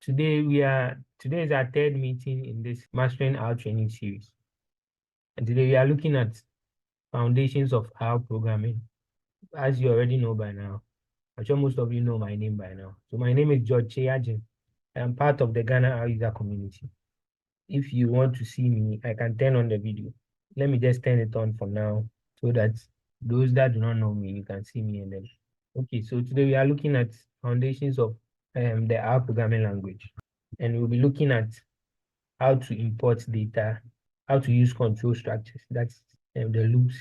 Today is our third meeting in this Mastering R training series. And today we are looking at foundations of R programming. As you already know by now, I'm sure most of you know my name by now. So my name is George Cheyajin. I am part of the Ghana R user community. If you want to see me, I can turn on the video. Let me just turn it on for now so that those that do not know me, you can see me and then. Okay, so today we are looking at foundations of the R programming language. And we'll be looking at how to import data, how to use control structures, that's the loops,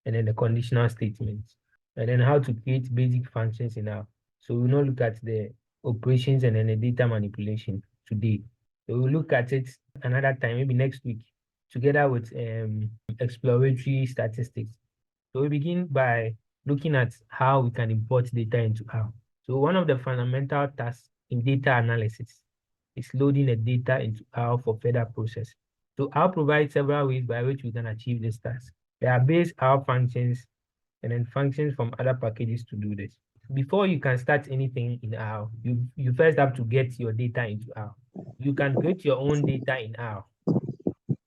and then the conditional statements, and then how to create basic functions in R. So we'll not look at the operations and then the data manipulation today. So we'll look at it another time, maybe next week, together with exploratory statistics. So we begin by looking at how we can import data into R. So one of the fundamental tasks in data analysis is loading the data into R for further process. So R provides several ways by which we can achieve this task. There are base R functions and then functions from other packages to do this. Before you can start anything in R, you first have to get your data into R. You can create your own data in R,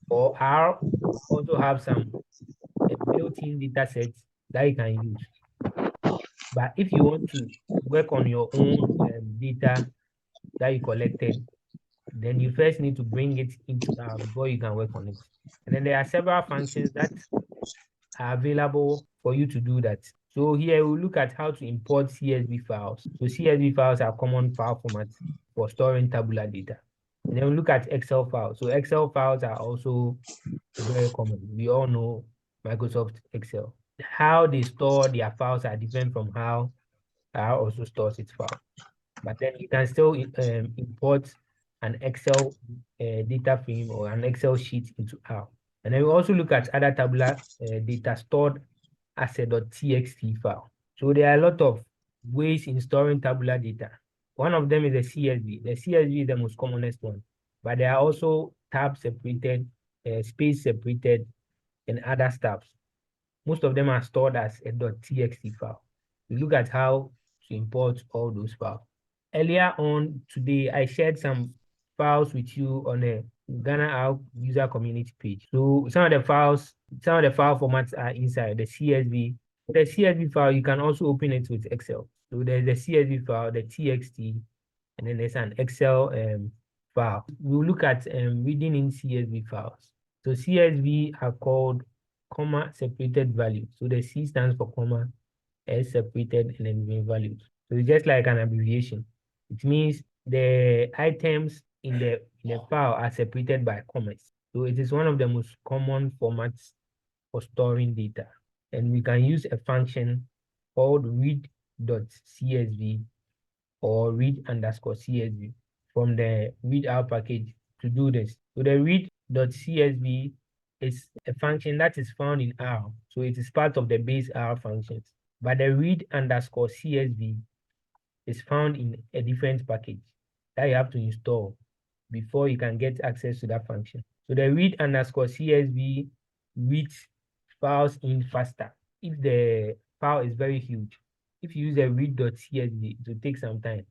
or R also have some built-in data sets that you can use. But if you want to work on your own data that you collected, then you first need to bring it into R before you can work on it. And then there are several functions that are available for you to do that. So here we'll look at how to import CSV files. So CSV files are common file formats for storing tabular data. And then we'll look at Excel files. So Excel files are also very common. We all know Microsoft Excel. How they store their files are different from how R also stores its file. But then you can still import an Excel data frame or an Excel sheet into R. And then we also look at other tabular data stored as a .txt file. So there are a lot of ways in storing tabular data. One of them is the CSV. The CSV is the most commonest one, but there are also tab separated, space separated, and other tabs. Most of them are stored as a .txt file. We look at how to import all those files. Earlier on today, I shared some files with you on a Ghana R user community page. So some of the file formats are inside the CSV. The CSV file, you can also open it with Excel. So there's the CSV file, the TXT, and then there's an Excel file. We'll look at reading in CSV files. So CSV are called comma separated values. So the C stands for comma, S separated, and then values. So it's just like an abbreviation. It means the items in the file are separated by commas. So it is one of the most common formats for storing data. And we can use a function called read.csv or read_csv from the readr package to do this. So the read.csv is a function that is found in R. So it is part of the base R functions. But the read_csv is found in a different package that you have to install before you can get access to that function. So the read_csv reads files in faster. If the file is very huge, if you use a read.csv, it will take some time.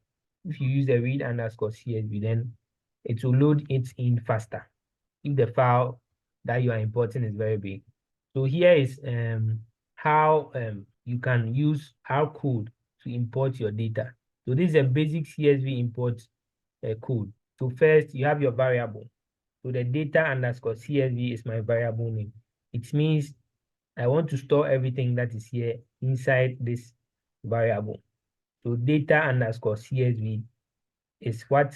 If you use a read_csv, then it will load it in faster if the file that you are importing is very big. So here is how you can use R code to import your data. So this is a basic CSV import code. So first you have your variable. So the data_CSV is my variable name. It means I want to store everything that is here inside this variable. So data_CSV is what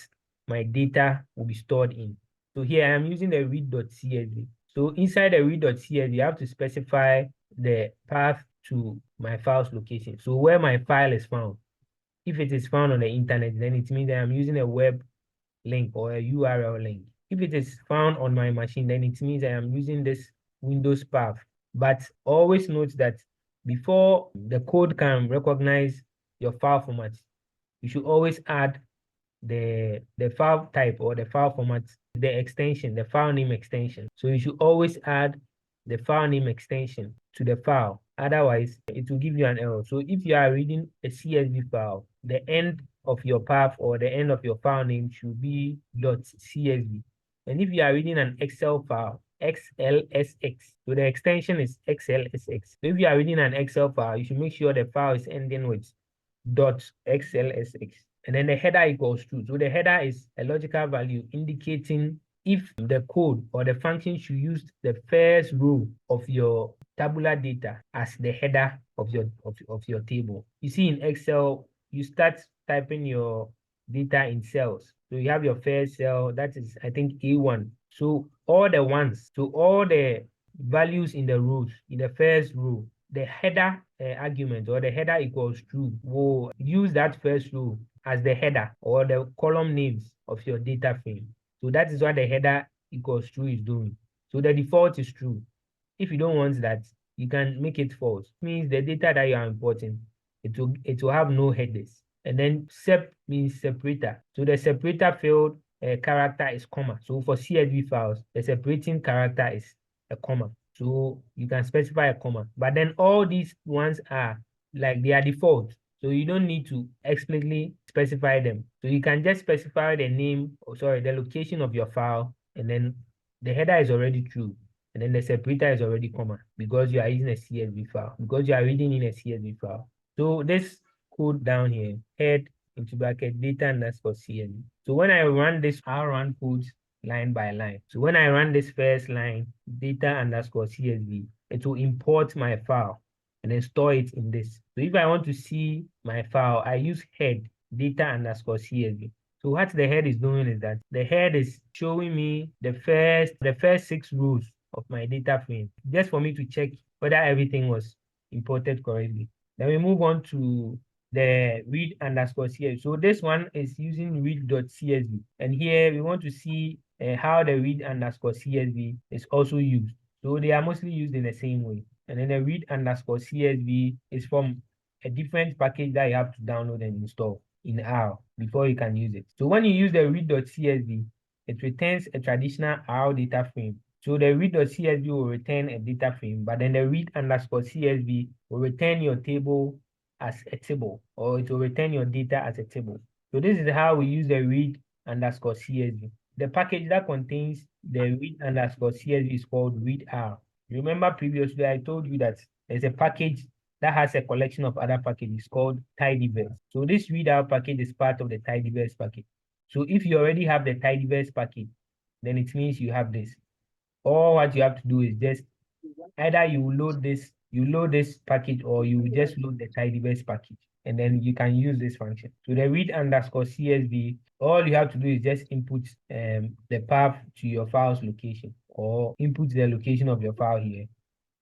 my data will be stored in. So here I am using the read.csv. So inside the read.csv, you have to specify the path to my file's location. So where my file is found. If it is found on the internet, then it means that I'm using a web link or a URL link. If it is found on my machine, then it means I am using this Windows path. But always note that before the code can recognize your file format, you should always add the file type or the file format, the extension, the file name extension. So you should always add the file name extension to the file. Otherwise, it will give you an error. So if you are reading a CSV file, the end of your path or the end of your file name should be .csv. And if you are reading an Excel file, XLSX, so the extension is XLSX. So if you are reading an Excel file, you should make sure the file is ending with .xlsx. And then the header equals true. So the header is a logical value indicating if the code or the function should use the first row of your tabular data as the header of your table. You see in Excel, you start typing your data in cells. So you have your first cell, that is, I think, A1. So all the ones, so all the values in the rows, in the first row, the header argument or the header equals true will use that first row as the header or the column names of your data frame. So that is what the header equals true is doing. So the default is true. If you don't want that, you can make it false. It means the data that you are importing, it will have no headers. And then sep means separator. So the separator field character is comma. So for CSV files, the separating character is a comma. So you can specify a comma. But then all these ones are like they are default. So you don't need to explicitly specify them. So you can just specify the name, the location of your file, and then the header is already true. And then the separator is already comma because you are using a CSV file, because you are reading in a CSV file. So this code down here, head into bracket data underscore CSV. So when I run this, I'll run codes line by line. So when I run this first line, data underscore CSV, it will import my file and then store it in this. So if I want to see my file, I use head data underscore CSV. So what the head is doing is that the head is showing me the first 6 rows of my data frame, just for me to check whether everything was imported correctly. Then we move on to the read underscore CSV. So this one is using read.csv. And here we want to see how the read underscore CSV is also used. So they are mostly used in the same way. And then the read underscore CSV is from a different package that you have to download and install in R before you can use it. So when you use the read.csv, it returns a traditional R data frame. So the read.csv will return a data frame, but then the read underscore CSV will return your table as a table, or it will return your data as a table. So this is how we use the read underscore CSV. The package that contains the read underscore CSV is called readr. Remember previously I told you that there's a package that has a collection of other packages called tidyverse. So this readr package is part of the tidyverse package. So if you already have the tidyverse package, then it means you have this. All what you have to do is just either you load this package, or you just load the tidyverse package, and then you can use this function. So the read underscore CSV, all you have to do is just input the path to your file's location, or input the location of your file here,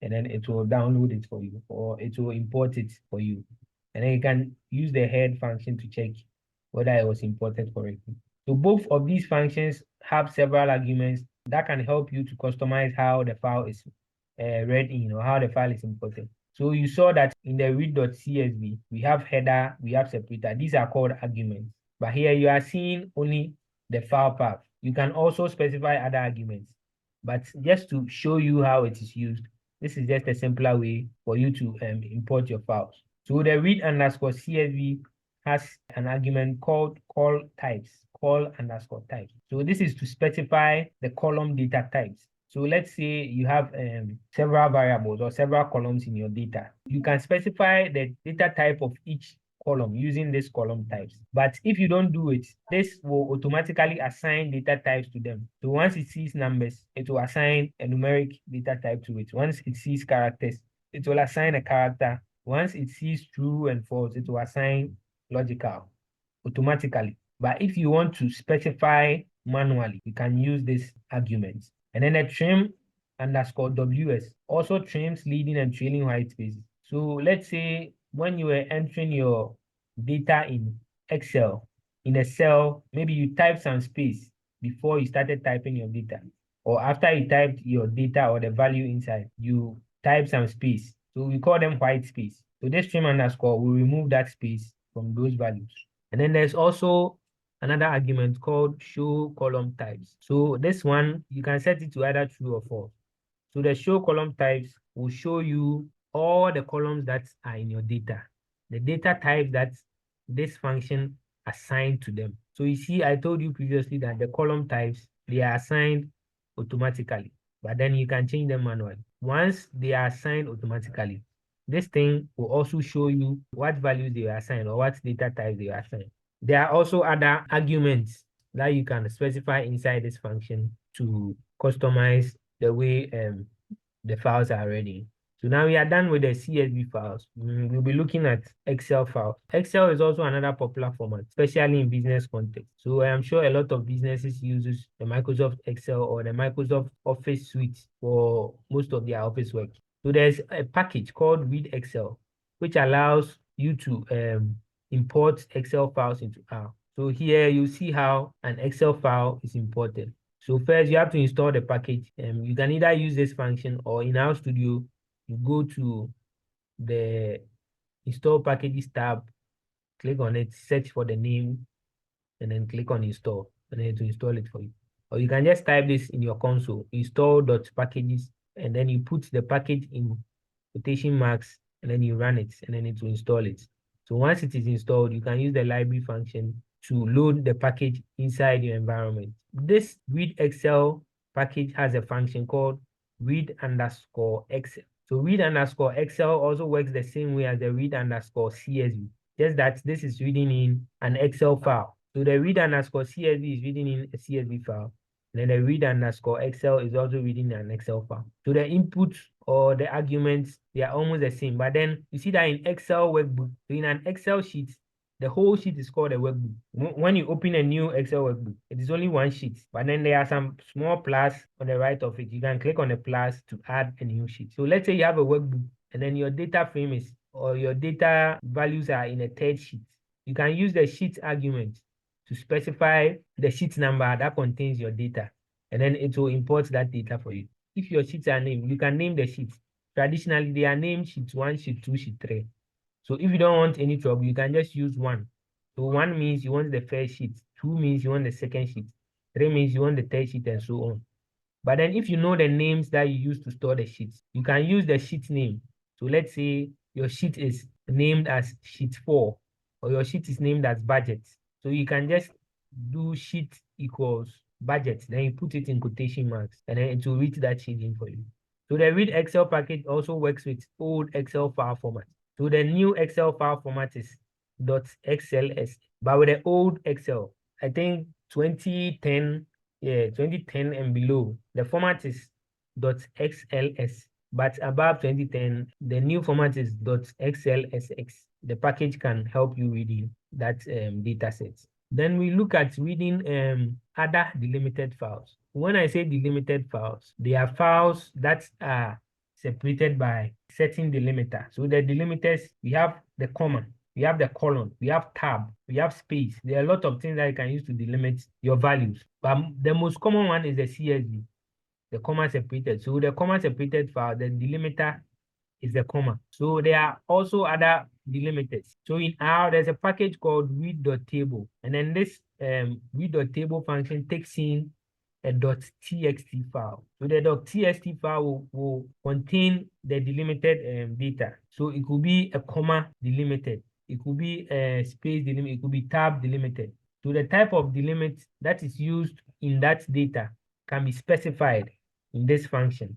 and then it will download it for you, or it will import it for you. And then you can use the head function to check whether it was imported correctly. So both of these functions have several arguments that can help you to customize how the file is read in, or how the file is imported. So you saw that in the read.csv, we have header, we have separator. These are called arguments. But here you are seeing only the file path. You can also specify other arguments. But just to show you how it is used, this is just a simpler way for you to import your files. So the read underscore CSV has an argument called call types, call underscore types. So this is to specify the column data types. So let's say you have several variables or several columns in your data. You can specify the data type of each column using this column types. But if you don't do it, this will automatically assign data types to them. So once it sees numbers, it will assign a numeric data type to it. Once it sees characters, it will assign a character. Once it sees true and false, it will assign logical automatically. But if you want to specify manually, you can use this argument. And then a trim underscore WS also trims leading and trailing white spaces. So let's say when you were entering your data in Excel, in a cell, maybe you typed some space before you started typing your data. Or after you typed your data or the value inside, you type some space. So we call them white space. So this trim underscore will remove that space from those values. And then there's also another argument called show column types. So this one, you can set it to either true or false. So the show column types will show you all the columns that are in your data, the data type that this function assigned to them. So you see, I told you previously that the column types, they are assigned automatically, but then you can change them manually. Once they are assigned automatically, this thing will also show you what values they are assigned or what data types they are assigned. There are also other arguments that you can specify inside this function to customize the way the files are ready. So now we are done with the CSV files. We'll be looking at Excel files. Excel is also another popular format, especially in business context. So I am sure a lot of businesses uses the Microsoft Excel or the Microsoft Office suite for most of their office work. So there's a package called Read Excel, which allows you to import Excel files into R. So here you see how an Excel file is imported. So first you have to install the package. You can either use this function or in our studio, you go to the install packages tab, click on it, search for the name, and then click on install, and then to install it for you. Or you can just type this in your console, install.packages, and then you put the package in quotation marks, and then you run it, and then it will install it. So once it is installed, you can use the library function to load the package inside your environment. This read Excel package has a function called read_Excel. So read_Excel also works the same way as the read_CSV, just that this is reading in an Excel file. So the read_CSV is reading in a CSV file. And then the read_Excel is also reading an Excel file. So the input or the arguments, they are almost the same. But then you see that in Excel workbook, so in an Excel sheet, the whole sheet is called a workbook. When you open a new Excel workbook, it is only one sheet. But then there are some small plus on the right of it. You can click on the plus to add a new sheet. So let's say you have a workbook and then your data frame is, or your data values are in a third sheet. You can use the sheet argument to specify the sheet number that contains your data, and then it will import that data for you. If your sheets are named, you can name the sheets. Traditionally, they are named sheet 1, sheet 2, sheet 3. So if you don't want any trouble, you can just use 1. So 1 means you want the first sheet, 2 means you want the second sheet, 3 means you want the third sheet, and so on. But then if you know the names that you use to store the sheets, you can use the sheet name. So let's say your sheet is named as sheet 4, or your sheet is named as budget. So you can just do sheet equals budget, then you put it in quotation marks, and then it will read that sheet in for you. So the read Excel package also works with old Excel file format. So the new Excel file format is .xls, but with the old Excel, I think 2010, yeah, 2010 and below, the format is .xls. But above 2010, the new format is .xlsx. The package can help you reading that data set. Then we look at reading other delimited files. When I say delimited files, they are files that are separated by certain delimiter. So the delimiters, we have the comma, we have the colon, we have tab, we have space. There are a lot of things that you can use to delimit your values. But the most common one is the CSV, the comma separated. So the comma separated file, the delimiter is the comma. So there are also other delimiters. So in R, there's a package called read.table. And then this read.table function takes in a .txt file. So the .txt file will contain the delimited data. So it could be a comma delimited. It could be a space delimited. It could be tab delimited. So the type of delimit that is used in that data can be specified in this function.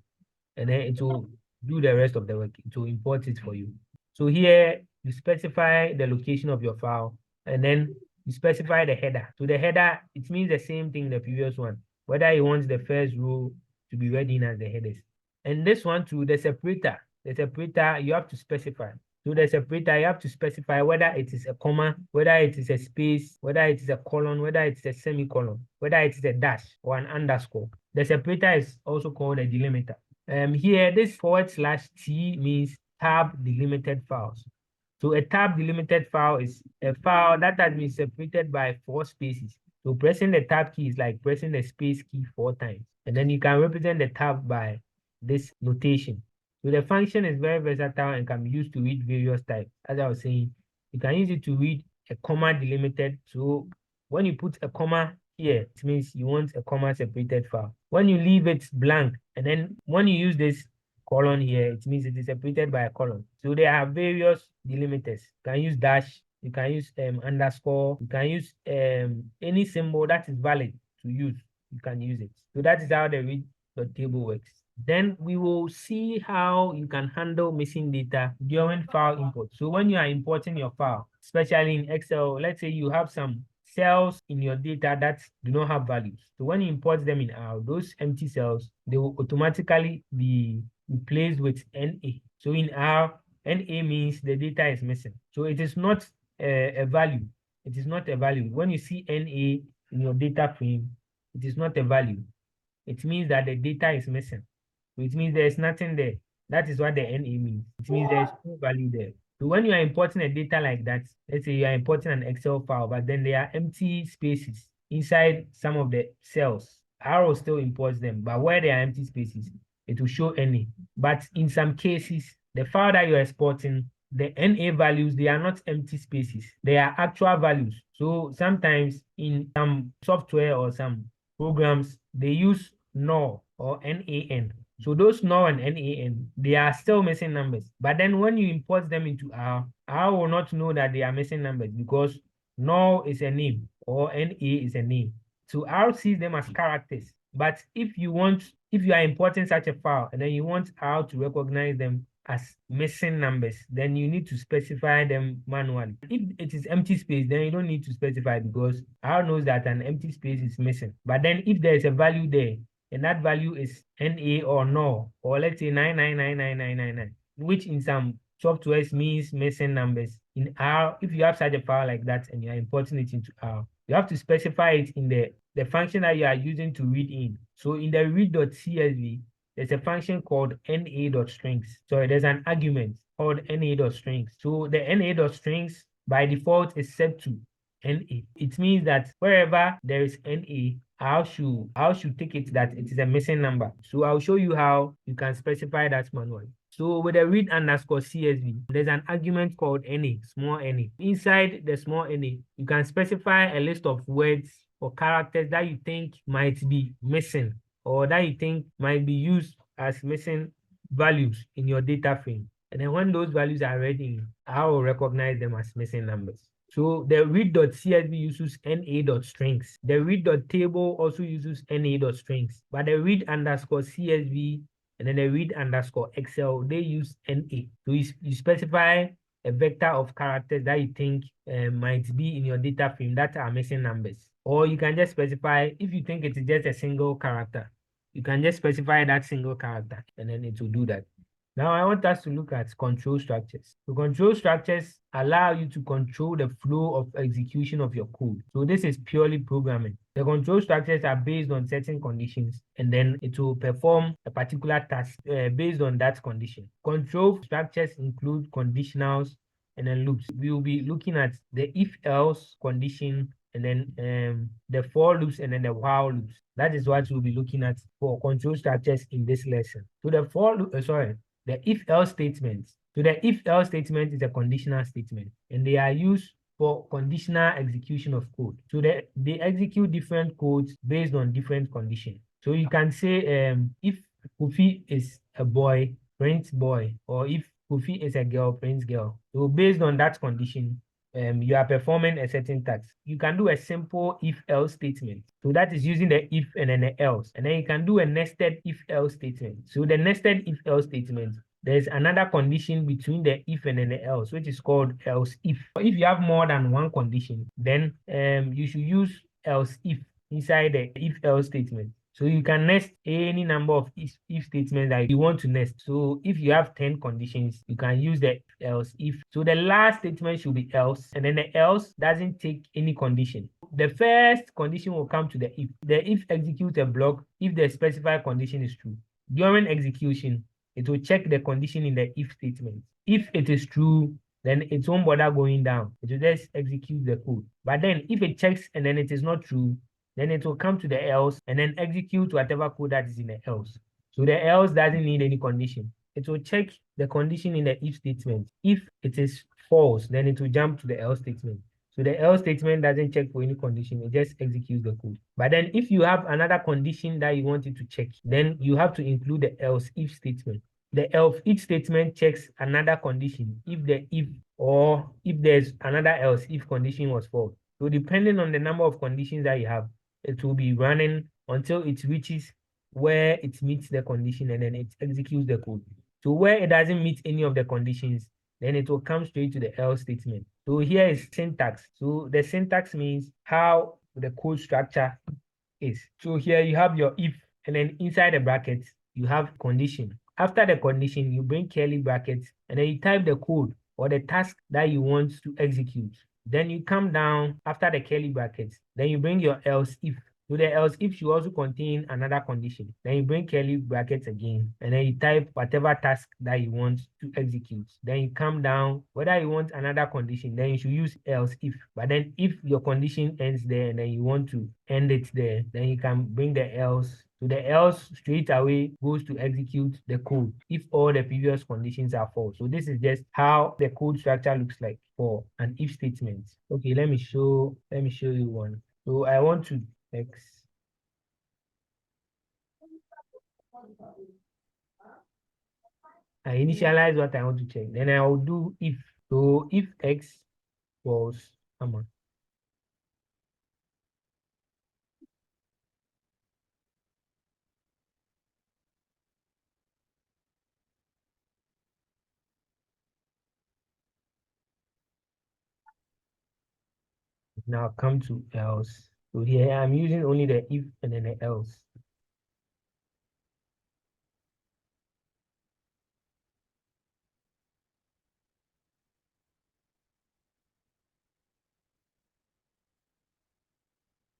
And then it will do the rest of the work. It will import it for you. So here you specify the location of your file, and then you specify the header. So the header, it means the same thing the previous one, whether you want the first row to be read in as the headers. And this one too, the separator you have to specify. So the separator, you have to specify whether it is a comma, whether it is a space, whether it is a colon, whether it is a semicolon, whether it is a dash or an underscore. The separator is also called a delimiter. Here, this /T means tab delimited files. So a tab delimited file is a file that has been separated by 4 spaces. So pressing the tab key is like pressing the space key 4 times. And then you can represent the tab by this notation. So the function is very versatile and can be used to read various types. As I was saying, you can use it to read a comma delimited. So when you put a comma here, it means you want a comma separated file. When you leave it blank, and then when you use this colon here, it means it is separated by a colon. So there are various delimiters. You can use dash, you can use underscore, you can use any symbol that is valid to use, you can use it. So that is how the read table works. Then we will see how you can handle missing data during file import. So when you are importing your file, especially in Excel, let's say you have some cells in your data that do not have values. So when you import them in R, those empty cells, they will automatically be replaced with NA. So in R, NA means the data is missing. So it is not a value. It is not a value. When you see NA in your data frame, it is not a value. It means that the data is missing. So it means there is nothing there. That is what the NA means. It means there is no value there. So when you are importing a data like that, let's say you are importing an Excel file, but then there are empty spaces inside some of the cells. Arrow still imports them, but where there are empty spaces, it will show NA. But in some cases, the file that you're exporting, the NA values, they are not empty spaces. They are actual values. So sometimes in some software or some programs, they use null or NaN. So those null and NaN, they are still missing numbers. But then when you import them into R, R will not know that they are missing numbers because null is a name or NA is a name. So R sees them as characters. But if you are importing such a file and then you want R to recognize them as missing numbers, then you need to specify them manually. If it is empty space, then you don't need to specify because R knows that an empty space is missing. But then if there is a value there, and that value is NA or null, or let's say 9999999, which in some softwares means missing numbers. In R, if you have such a file like that and you are importing it into R, you have to specify it in the function that you are using to read in. So in the read.csv, there's a function called na.strings. So there's an argument called na.strings. So the na.strings by default is set to NA. It means that wherever there is NA, I should take it that it is a missing number. So I'll show you how you can specify that manually. So with the read underscore CSV, there's an argument called NA, small NA. Inside the small NA, you can specify a list of words or characters that you think might be missing or that you think might be used as missing values in your data frame. And then when those values are read in, I will recognize them as missing numbers. So the read.csv uses na.strings. The read.table also uses na.strings. But the read underscore CSV and then the read underscore Excel, they use NA. So you specify a vector of characters that you think might be in your data frame that are missing numbers. Or you can just specify, if you think it is just a single character, you can just specify that single character and then it will do that. Now I want us to look at control structures. So control structures allow you to control the flow of execution of your code. So this is purely programming. The control structures are based on certain conditions and then it will perform a particular task based on that condition. Control structures include conditionals and then loops. We will be looking at the if-else condition and then the for loops and then the while loops. That is what we'll be looking at for control structures in this lesson. So the the if-else statement. So the if-else statement is a conditional statement and they are used for conditional execution of code. So they execute different codes based on different conditions. So you can say if Kofi is a boy, print boy, or if Kofi is a girl, print girl. So based on that condition, you are performing a certain task. You can do a simple if-else statement. So that is using the if and then the else. And then you can do a nested if-else statement. So the nested if-else statement, there's another condition between the if and then the else, which is called else if. If you have more than one condition, then you should use else if inside the if-else statement. So you can nest any number of if statements that you want to nest. So if you have 10 conditions, you can use the else if. So the last statement should be else, and then the else doesn't take any condition. The first condition will come to the if. The if executes a block if the specified condition is true. During execution, it will check the condition in the if statement. If it is true, then it won't bother going down. It will just execute the code. But then if it checks and then it is not true, then it will come to the else and then execute whatever code that is in the else. So the else doesn't need any condition. It will check the condition in the if statement. If it is false, then it will jump to the else statement. So the else statement doesn't check for any condition, it just executes the code. But then if you have another condition that you want it to check, then you have to include the else if statement. the else. Each statement checks another condition if there's another else if condition was false. So depending on the number of conditions that you have, it will be running until it reaches where it meets the condition, and then it executes the code. So where it doesn't meet any of the conditions, then it will come straight to the else statement. So here is syntax. So the syntax means how the code structure is. So here you have your if, and then inside the brackets, you have condition. After the condition, you bring curly brackets, and then you type the code or the task that you want to execute. Then you come down after the curly brackets. Then you bring your else if. So the else if should also contain another condition. Then you bring curly brackets again, and then you type whatever task that you want to execute. Then you come down, whether you want another condition, then you should use else if. But then if your condition ends there and then you want to end it there, then you can bring the else. So the else straight away goes to execute the code if all the previous conditions are false. So this is just how the code structure looks like for an if statement. Okay, let me show you one. So I want to X. I initialize what I want to check. Then I will do if. So if X was, come on. Now come to else. So here I'm using only the if and then the else.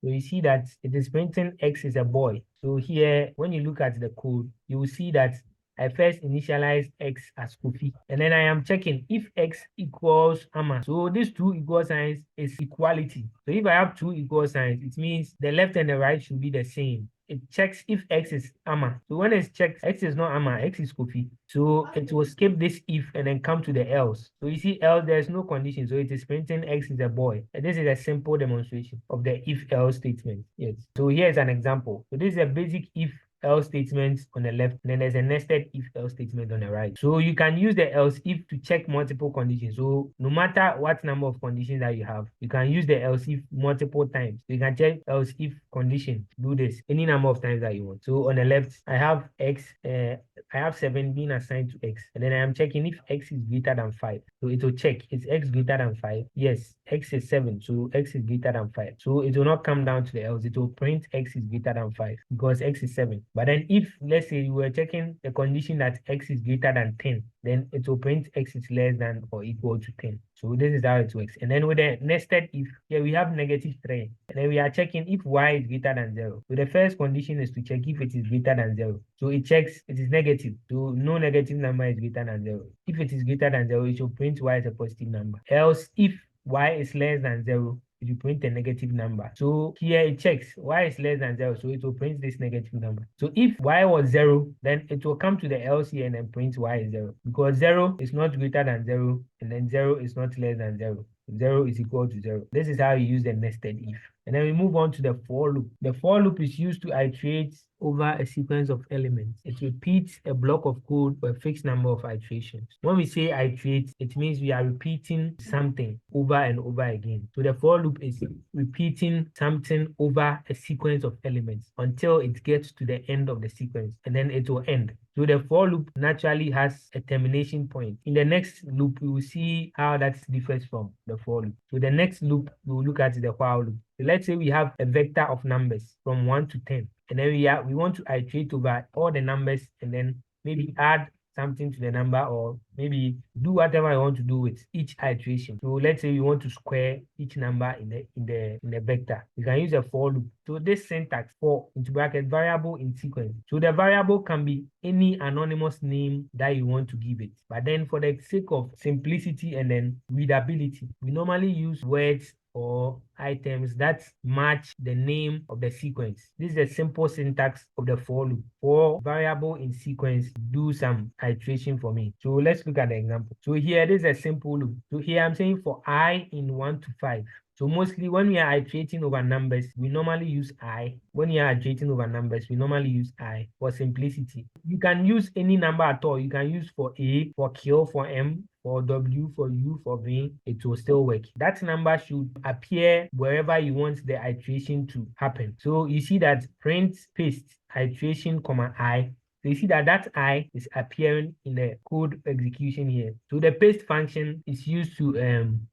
So you see that it is printing X is a boy. So here, when you look at the code, you will see that I first initialize X as Kofi. And then I am checking if X equals Amma. So these two equal signs is equality. So if I have two equal signs, it means the left and the right should be the same. It checks if X is Amma. So when it's checked, X is not Amma, X is Kofi. So it will skip this if and then come to the else. So you see else, there's no condition. So it is printing X is a boy. And this is a simple demonstration of the if else statement. Yes. So here's an example. So this is a basic if else statement on the left, and then there's a nested if else statement on the right. So you can use the else if to check multiple conditions. So no matter what number of conditions that you have, you can use the else if multiple times. So you can check else if condition, do this any number of times that you want. So on the left, I have X, I have 7 being assigned to X, and then I am checking if X is greater than 5. So it will check, is X greater than 5? Yes, X is 7, so X is greater than 5. So it will not come down to the else, it will print X is greater than 5 because X is 7. But then if, let's say you were checking the condition that X is greater than 10, then it will print X is less than or equal to 10. So this is how it works. And then with the nested if, here we have -3. And then we are checking if Y is greater than 0. So the first condition is to check if it is greater than 0. So it checks it is negative. So no negative number is greater than 0. If it is greater than 0, it should print Y as a positive number. Else, if Y is less than 0, it will print a negative number. So here it checks Y is less than 0, so it will print this negative number. So if Y was 0, then it will come to the else here and then print Y is 0, because 0 is not greater than 0, and then 0 is not less than 0. 0 is equal to 0. This is how you use the nested if. And then we move on to the for loop. The for loop is used to iterate over a sequence of elements. It repeats a block of code for a fixed number of iterations. When we say iterate, it means we are repeating something over and over again. So the for loop is repeating something over a sequence of elements until it gets to the end of the sequence, and then it will end. So the for loop naturally has a termination point. In the next loop, we will see how that differs from the for loop. So the next loop, we will look at the while loop. So let's say we have a vector of numbers from 1 to 10. And then we want to iterate over all the numbers and then maybe add something to the number, or maybe do whatever I want to do with each iteration. So let's say you want to square each number in the vector. You can use a for loop. So this syntax, for into bracket variable in sequence. So the variable can be any anonymous name that you want to give it. But then for the sake of simplicity and then readability, we normally use words or items that match the name of the sequence. This is a simple syntax of the for loop. For variable in sequence, do some iteration for me. So let's look at the example. So here, this is a simple loop. So here I'm saying for I in 1 to 5. So mostly when we are iterating over numbers, we normally use I. When we are iterating over numbers, we normally use I for simplicity. You can use any number at all. You can use for A, for Q, for M, for W, for U, for V, it will still work. That number should appear wherever you want the iteration to happen. So you see that print, paste, iteration, comma, I. So you see that I is appearing in the code execution here. So the paste function is used to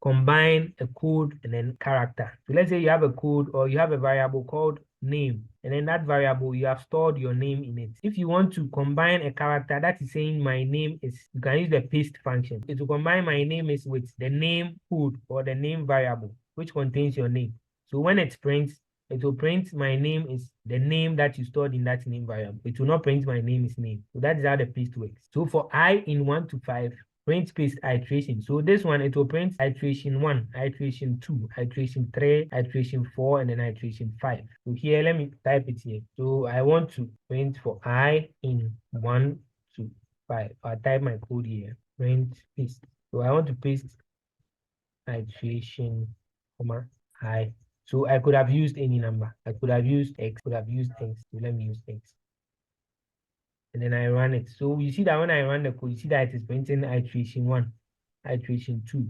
combine a code and then character. So let's say you have a code or you have a variable called name, and then that variable you have stored your name in it. If you want to combine a character that is saying my name is, you can use the paste function. It will combine my name is with the name code or the name variable which contains your name. So when it prints, it will print my name is the name that you stored in that name variable. It will not print my name is name. So that is how the paste works. So for I in 1 to 5, print paste iteration. So this one, it will print iteration 1, iteration 2, iteration 3, iteration 4, and then iteration 5. So here, let me type it here. So I want to print for I in 1 to 5. I'll type my code here. Print paste. So I want to paste iteration, comma, I. So I could have used any number. I could have used X, could have used X. So let me use X. And then I run it. So you see that when I run the code, you see that it is printing iteration 1, iteration 2,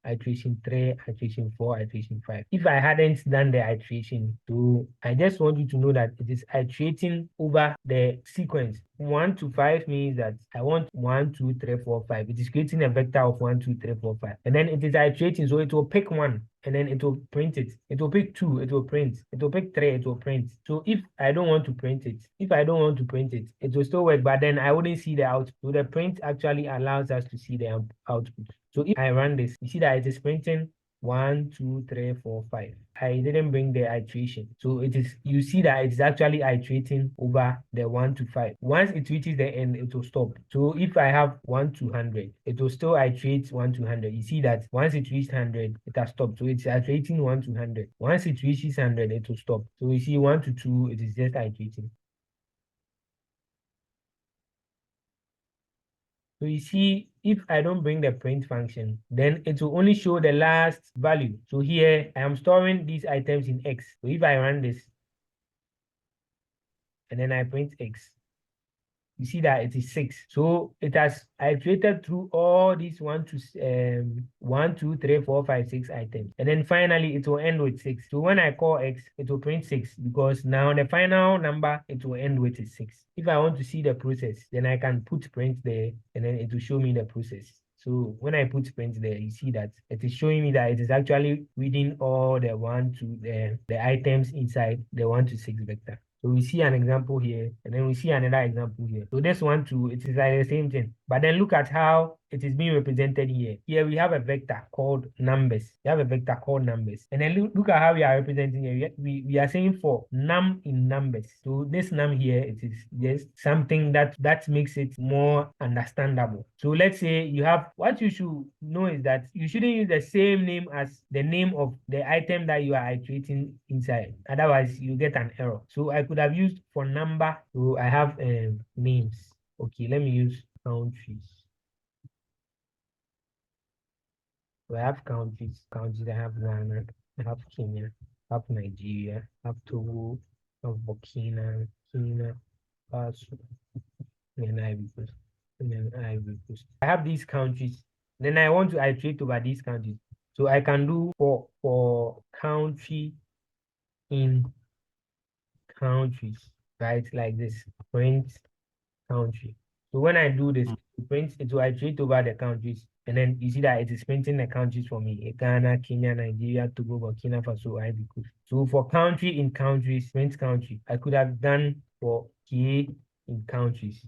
iteration 3, iteration 4, iteration 5. If I hadn't done the iteration, so I just want you to know that it is iterating over the sequence. 1 to 5 means that I want 1, 2, 3, 4, 5. It is creating a vector of 1, 2, 3, 4, 5. And then it is iterating, so it will pick 1 and then it will print it. It will pick 2, it will print. It will pick 3, it will print. So if I don't want to print it, it will still work, but then I wouldn't see the output. So the print actually allows us to see the output. So if I run this, you see that it is printing 1, 2, 3, 4, 5. I didn't bring the iteration. So it is, you see that it's actually iterating over the 1 to 5. Once it reaches the end, it will stop. So if I have 1 to 100, it will still iterate 1 to 100. You see that once it reaches 100, it has stopped. So it's iterating 1 to 100. Once it reaches 100, it will stop. So you see 1 to 2, it is just iterating. So you see, if I don't bring the print function, then it will only show the last value. So here I am storing these items in X. So if I run this and then I print X, you see that it is 6. So it has iterated through all these 1, 2, 3, 4, 5, 6 items. And then finally it will end with 6. So when I call X, it will print 6 because now the final number it will end with is 6. If I want to see the process, then I can put print there and then it will show me the process. So when I put print there, you see that it is showing me that it is actually reading all the 1 to the items inside the 1 to 6 vector. So we see an example here, and then we see another example here. So this one too, it is like the same thing. But then look at how it is being represented here. Here we have a vector called numbers. We have a vector called numbers. And then look at how we are representing here. We are saying for num in numbers. So this num here, it is just something that makes it more understandable. So let's say you have, what you should know is that you shouldn't use the same name as the name of the item that you are iterating inside. Otherwise, you get an error. So I could have used for number. So I have names. Okay, let me use countries. So I have countries. I have Ghana, I have Kenya, I have Nigeria, I have Togo, I have Burkina, Faso, and Ivory Coast, and then Ivory Coast. I have these countries. Then I want to iterate over these countries. So I can do for country in countries, right? Like this, print country. So when I do this, it will iterate over the countries. And then you see that it is printing the countries for me. Ghana, Kenya, Nigeria, Togo, Burkina Faso, Ivory Coast. So for country in countries, print country, I could have done for K in countries.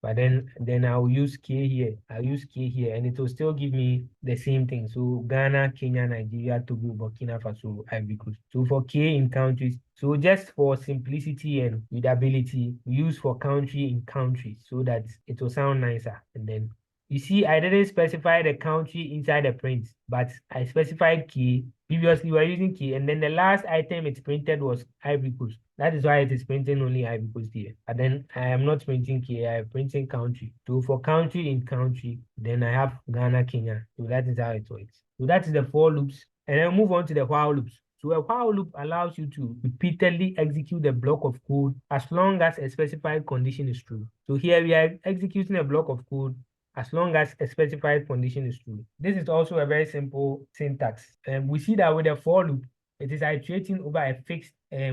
But then I'll use K here. I'll use K here, and it will still give me the same thing. So Ghana, Kenya, Nigeria, Togo, Burkina Faso, Ivory Coast. So for K in countries, so just for simplicity and readability, we use for country in countries so that it will sound nicer. And then you see, I didn't specify the country inside the print, but I specified K. Previously, we were using K, and then the last item it printed was Ivory Coast. That is why it is printing only Ivory Coast here. And then I am not printing K, I am printing country. So for country in country, then I have Ghana, Kenya. So that is how it works. So that is the 4 loops And then move on to the while loops. So a while loop allows you to repeatedly execute a block of code as long as a specified condition is true. So here we are executing a block of code as long as a specified condition is true. This is also a very simple syntax. And we see that with a for loop, it is iterating over a fixed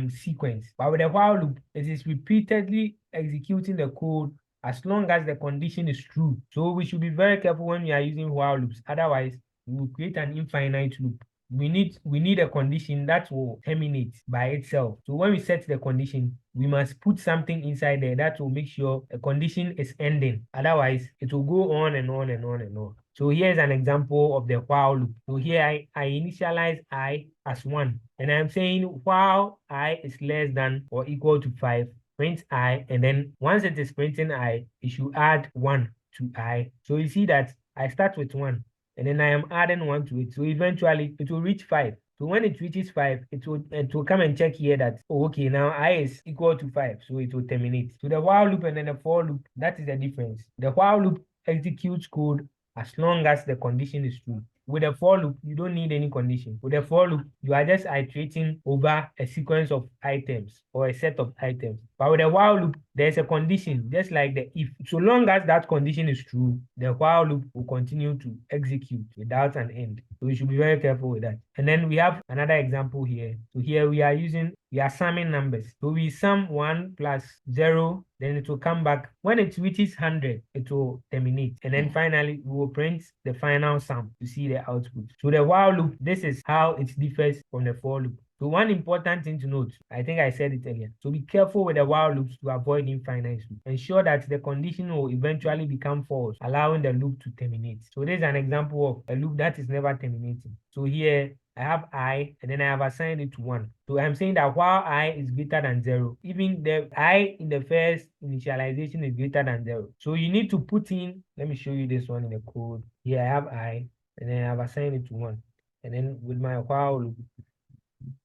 sequence. But with a while loop, it is repeatedly executing the code as long as the condition is true. So we should be very careful when we are using while loops. Otherwise, we will create an infinite loop. We need a condition that will terminate by itself. So when we set the condition, we must put something inside there that will make sure a condition is ending. Otherwise, it will go on and on and on and on. So here's an example of the while loop. So here I initialize I as 1. And I'm saying while I is less than or equal to 5, print I. And then once it is printing I, it should add 1 to I. So you see that I start with 1. And then I am adding 1 to it. So eventually it will reach 5. So when it reaches 5, it will come and check here that, oh, okay, now I is equal to 5. So it will terminate. So the while loop and then the for loop, that is the difference. The while loop executes code as long as the condition is true. With a for loop, you don't need any condition. With a for loop, you are just iterating over a sequence of items or a set of items. But with a while loop, there's a condition, just like the if. So long as that condition is true, the while loop will continue to execute without an end. So you should be very careful with that. And then we have another example here. So here we are summing numbers. So we sum 1 plus 0, then it will come back. When it reaches 100, it will terminate. And then finally, we will print the final sum to see the output. So the while loop, this is how it differs from the for loop. So one important thing to note, I think I said it earlier. So be careful with the while loops to avoid infinite loop. Ensure that the condition will eventually become false, allowing the loop to terminate. So this is an example of a loop that is never terminating. So here I have I, and then I have assigned it to 1. So I'm saying that while I is greater than 0, even the I in the first initialization is greater than 0. So you need to put in, let me show you this one in the code. Here I have I, and then I have assigned it to 1. And then with my while loop,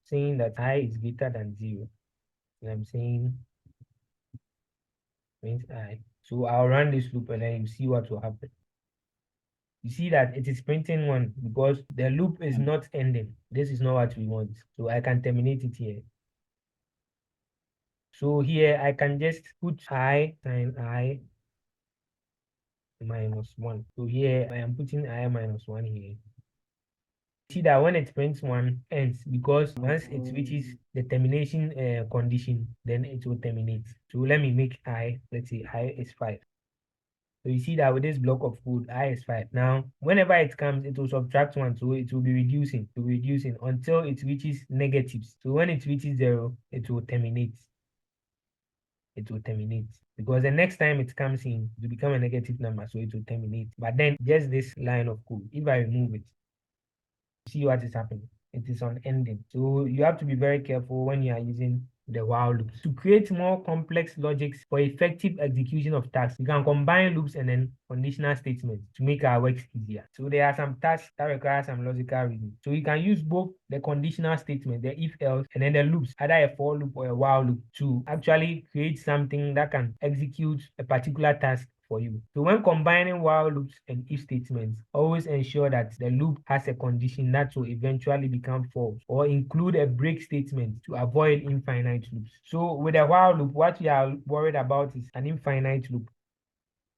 saying that I is greater than 0. And I'm saying print I. So I'll run this loop and then you see what will happen. You see that it is printing 1 because the loop is not ending. This is not what we want. So I can terminate it here. So here I can just put I times I minus 1. So here I am putting I minus 1 here. See that when it prints 1 ends because once it reaches the termination condition, then it will terminate. So let me make I, let's say I is 5. So you see that with this block of code, I is 5. Now, whenever it comes, it will subtract 1. So it will be reducing until it reaches negatives. So when it reaches 0, it will terminate. It will terminate. Because the next time it comes in, it will become a negative number. So it will terminate. But then just this line of code, if I remove it, see what is happening. It is unending. So you have to be very careful when you are using the while loops. To create more complex logics for effective execution of tasks, you can combine loops and then conditional statements to make our work easier. So there are some tasks that require some logical reasoning. So you can use both the conditional statement, the if else, and then the loops, either a for loop or a while loop, to actually create something that can execute a particular task for you. So when combining while loops and if statements, always ensure that the loop has a condition that will eventually become false, or include a break statement to avoid infinite loops. So with a while loop, what we are worried about is an infinite loop.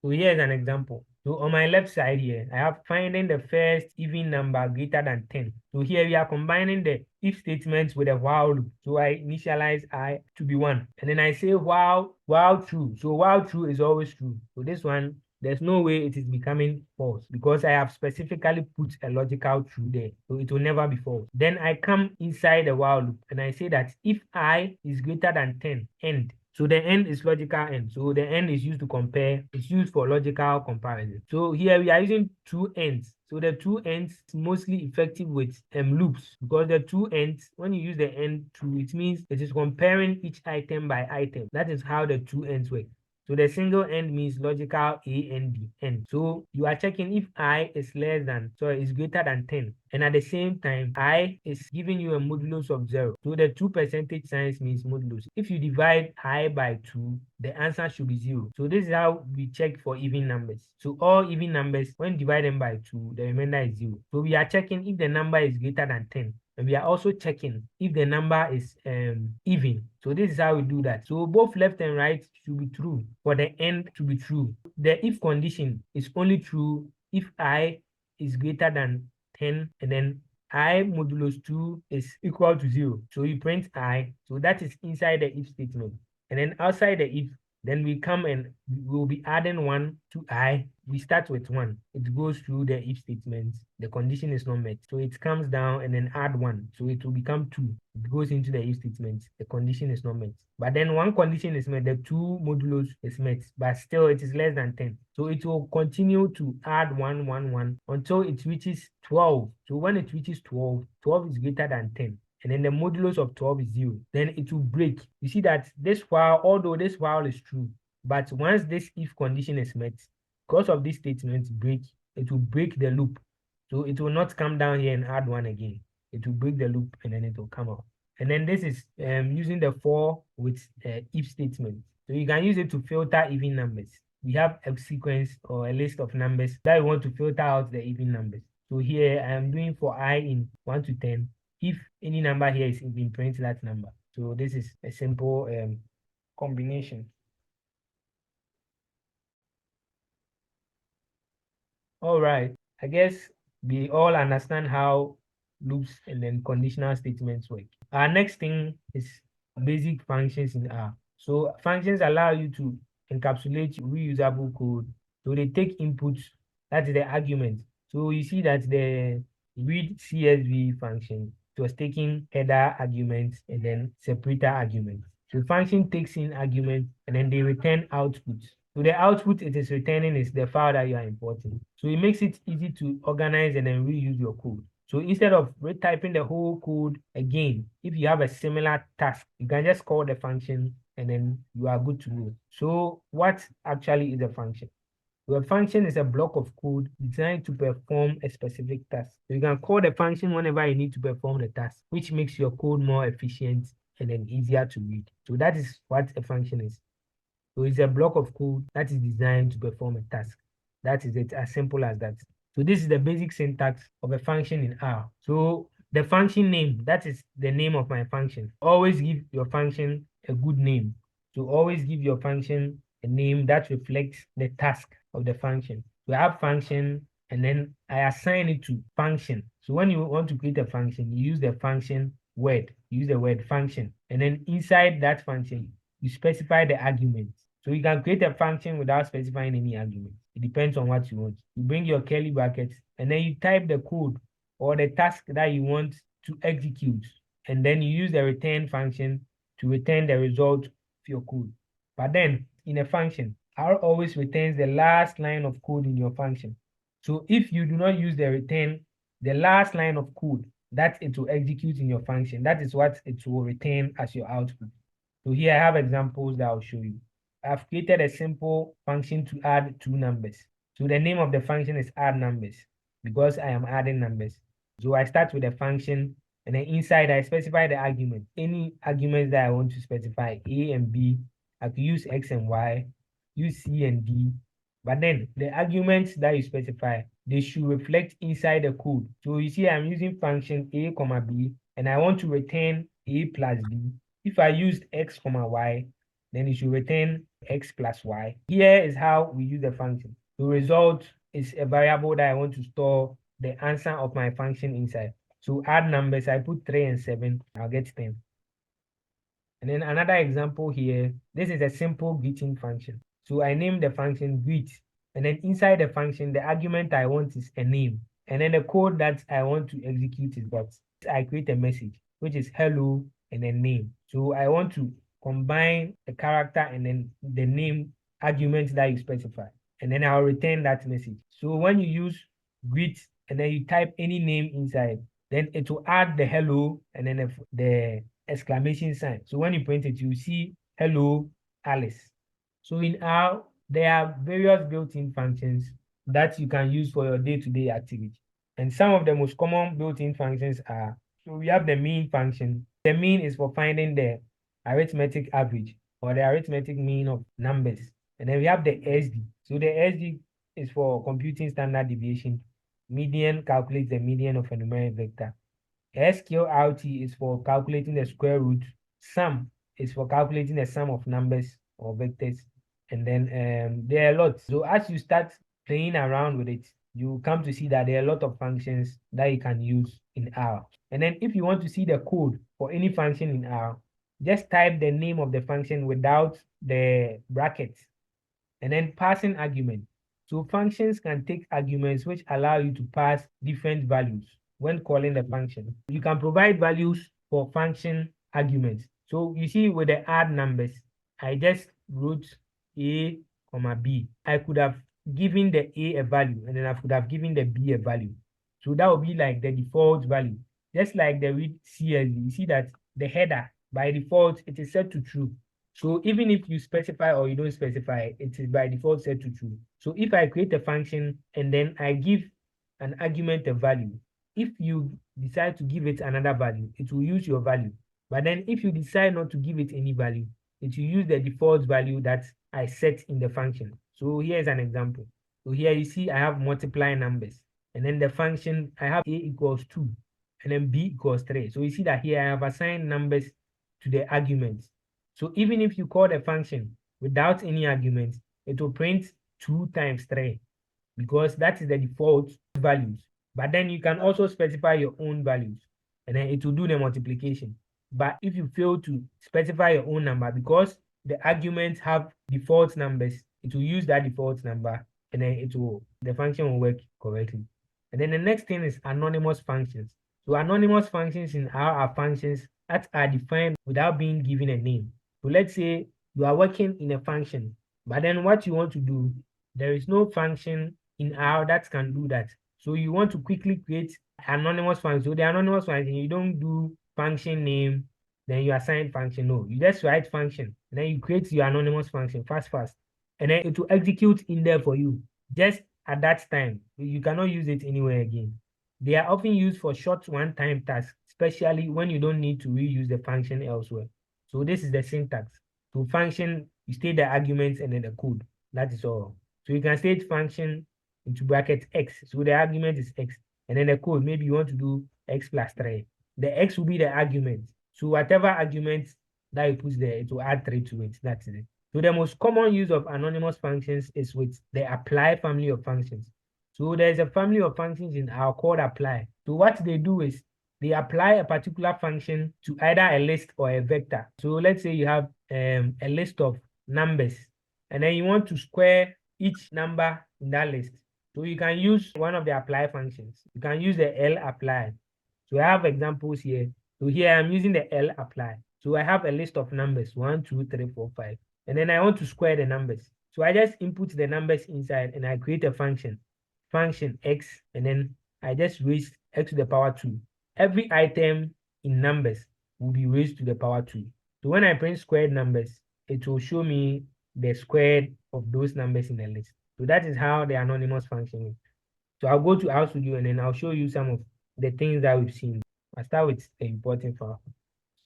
So here's an example. So on my left side here, I have finding the first even number greater than 10. So here we are combining the if statements with a while loop. So I initialize I to be 1. And then I say while true. So while true is always true. So this one, there's no way it is becoming false because I have specifically put a logical true there. So it will never be false. Then I come inside the while loop and I say that if I is greater than 10, end. So the end is logical end. So the end is used to compare. It's used for logical comparison. So here we are using two ends. So the two ends is mostly effective with loops because the two ends, when you use the end true, it means it is comparing each item by item. That is how the two ends work. So the single end means logical A and B end. So you are checking if I is greater than 10. And at the same time, I is giving you a modulus of 0. So the 2 percentage signs means modulus. If you divide I by 2, the answer should be 0. So this is how we check for even numbers. So all even numbers, when divided by 2, the remainder is 0. So we are checking if the number is greater than 10. And we are also checking if the number is even. So this is how we do that. So both left and right should be true for the end to be true. The if condition is only true if I is greater than 10 and then I modulus 2 is equal to 0. So you print I. So that is inside the if statement. And then outside the if, then we come and we will be adding 1 to I. We start with 1. It goes through the if statement. The condition is not met. So it comes down and then add 1. So it will become 2. It goes into the if statement. The condition is not met. But then one condition is met. The 2 modulus is met. But still it is less than 10. So it will continue to add 1, 1, 1 until it reaches 12. So when it reaches 12, 12 is greater than 10. And then the modulus of 12 is 0. Then it will break. You see that this while, although this while is true, but once this if condition is met, because of this statement break, it will break the loop. So it will not come down here and add 1 again. It will break the loop and then it will come out. And then this is using the for with if statement. So you can use it to filter even numbers. We have a sequence or a list of numbers that we want to filter out the even numbers. So here I am doing for I in 1 to 10. If any number here is even, print that number. So this is a simple combination. All right, I guess we all understand how loops and then conditional statements work. Our next thing is basic functions in R. So functions allow you to encapsulate reusable code. So they take inputs, that is the argument. So you see that the read CSV function, it was taking header arguments and then separator arguments. So function takes in arguments and then they return outputs. So the output it is returning is the file that you are importing. So it makes it easy to organize and then reuse your code. So instead of retyping the whole code again, if you have a similar task, you can just call the function and then you are good to go. So what actually is a function? Well, a function is a block of code designed to perform a specific task. So you can call the function whenever you need to perform the task, which makes your code more efficient and then easier to read. So that is what a function is. So it's a block of code that is designed to perform a task. That is it, as simple as that. So this is the basic syntax of a function in R. So the function name, that is the name of my function. Always give your function a good name. So always give your function a name that reflects the task of the function. We have function and then I assign it to function. So when you want to create a function, you use the function word, you use the word function. And then inside that function, you specify the arguments. So you can create a function without specifying any argument. It depends on what you want. You bring your curly brackets and then you type the code or the task that you want to execute. And then you use the return function to return the result of your code. But then in a function, R always returns the last line of code in your function. So if you do not use the return, the last line of code that it will execute in your function, that is what it will return as your output. So here I have examples that I'll show you. I've created a simple function to add 2 numbers. So the name of the function is add numbers because I am adding numbers. So I start with a function and then inside I specify the argument. Any arguments that I want to specify, A and B, I could use X and Y, use C and D. But then the arguments that you specify, they should reflect inside the code. So you see I'm using function A, B, and I want to return A plus B. If I used X, Y, then it should return X plus Y. Here is how we use the function. The result is a variable that I want to store the answer of my function inside. So add numbers, I put 3 and 7, I'll get 10. And then another example here, this is a simple greeting function. So I name the function greet, and then inside the function, the argument I want is a name. And then the code that I want to execute is that I create a message, which is hello and then name. So I want to combine the character and then the name argument that you specify. And then I'll return that message. So when you use greet and then you type any name inside, then it will add the hello and then the exclamation sign. So when you print it, you see hello Alice. So in R, there are various built-in functions that you can use for your day-to-day activity. And some of the most common built-in functions are, so we have the mean function. The mean is for finding the arithmetic average or the arithmetic mean of numbers. And then we have the SD. So the SD is for computing standard deviation. Median calculates the median of a numeric vector. SQRT is for calculating the square root. Sum is for calculating the sum of numbers or vectors. And then there are a lot. So as you start playing around with it, you come to see that there are a lot of functions that you can use in R. And then if you want to see the code for any function in R, just type the name of the function without the brackets and then passing argument. So functions can take arguments which allow you to pass different values when calling the function. You can provide values for function arguments. So you see with the add numbers, I just wrote A, comma B. I could have given the A value and then I could have given the B a value. So that would be like the default value. Just like the read CSV, you see that the header by default, it is set to true. So even if you specify or you don't specify, it is by default set to true. So if I create a function and then I give an argument a value, if you decide to give it another value, it will use your value. But then if you decide not to give it any value, it will use the default value that I set in the function. So here's an example. So here you see I have multiply numbers. And then the function, I have A equals 2 and then B equals 3. So you see that here I have assigned numbers to the arguments. So even if you call the function without any arguments, it will print 2 times 3 because that is the default values. But then you can also specify your own values and then it will do the multiplication. But if you fail to specify your own number because the arguments have default numbers, it will use that default number and then the function will work correctly. And then the next thing is anonymous functions. So anonymous functions in R are functions that are defined without being given a name. So let's say you are working in a function, but then what you want to do, there is no function in R that can do that. So you want to quickly create anonymous function. So the anonymous function, you don't do function name, then you assign function. No, you just write function, and then you create your anonymous function fast. And then it will execute in there for you. Just at that time, you cannot use it anywhere again. They are often used for short one-time tasks, especially when you don't need to reuse the function elsewhere. So this is the syntax. To function, you state the arguments and then the code. That is all. So you can state function into bracket x. So the argument is x. And then the code, maybe you want to do x plus 3. The x will be the argument. So whatever argument that you put there, it will add 3 to it. That's it. So the most common use of anonymous functions is with the apply family of functions. So there's a family of functions in our called apply. So what they do is they apply a particular function to either a list or a vector. So let's say you have a list of numbers and then you want to square each number in that list. So you can use one of the apply functions. You can use the L apply. So I have examples here. So here I'm using the L apply. So I have a list of numbers 1, 2, 3, 4, 5. And then I want to square the numbers. So I just input the numbers inside and I create a function x, and then I just raise x to the power 2. Every item in numbers will be raised to the power 2. So when I print squared numbers, it will show me the squared of those numbers in the list. So that is how the anonymous function works. So I'll go to RStudio and then I'll show you some of the things that we've seen. I'll start with the important file.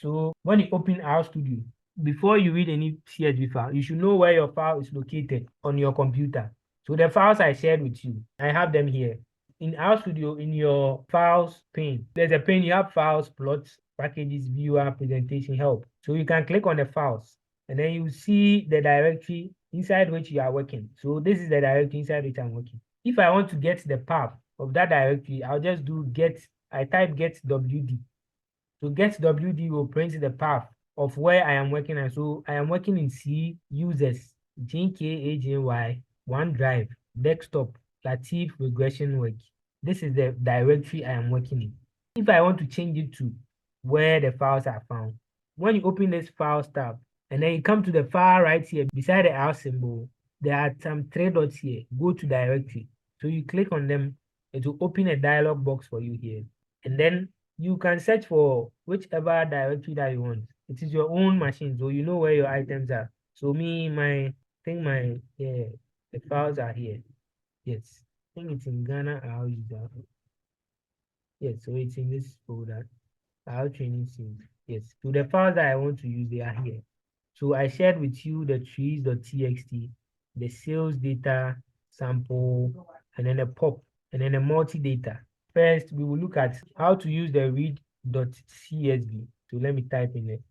So when you open RStudio, before you read any CSV file, you should know where your file is located on your computer. So the files I shared with you, I have them here. In RStudio, in your files pane, there's a pane, you have files, plots, packages, viewer, presentation, help. So you can click on the files and then you see the directory inside which you are working. So this is the directory inside which I'm working. If I want to get the path of that directory, I'll just do I type get WD. So get WD will print the path of where I am working. And so I am working in C users, GKAJY, OneDrive, desktop, Latif regression work. This is the directory I am working in. If I want to change it to where the files are found, when you open this files tab, and then you come to the far right here, beside the R symbol, there are some 3 dots here. Go to directory. So you click on them, it will open a dialog box for you here. And then you can search for whichever directory that you want. It is your own machine, so you know where your items are. So me, my think the files are here. Yes, I think it's in Ghana. I'll use that. Yes, so it's in this folder. Our training series. Yes, so the files that I want to use, they are here. So I shared with you the trees.txt, the sales data sample, and then the pop, and then the multi-data. First, we will look at how to use the read.csv. So let me type in it.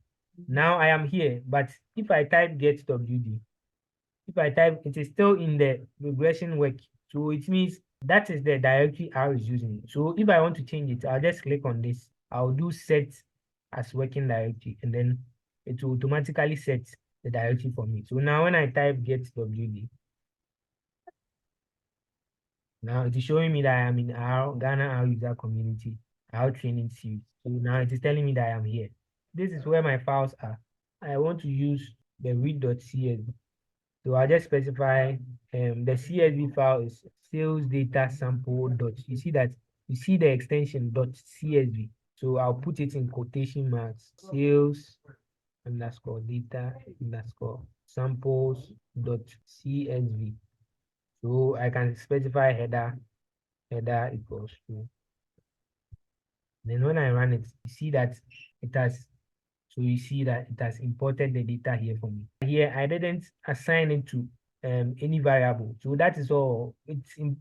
Now I am here, but if I type get.wd, if I type, it is still in the regression work. So it means that is the directory I was using. So if I want to change it, I'll just click on this. I'll do set as working directory, and then it will automatically set the directory for me. So now when I type get.wd, now it is showing me that I am in our Ghana our user community, our training series. So now it is telling me that I am here. This is where my files are. I want to use the read.csv. So I'll just specify the CSV file is sales data sample dot. You see that you see the extension dot CSV. So I'll put it in quotation marks. Sales underscore data underscore samples dot CSV. So I can specify header equals to. Then when I run it, you see that it has. So you see that it has imported the data here for me. Here, I didn't assign it to any variable. So that is all.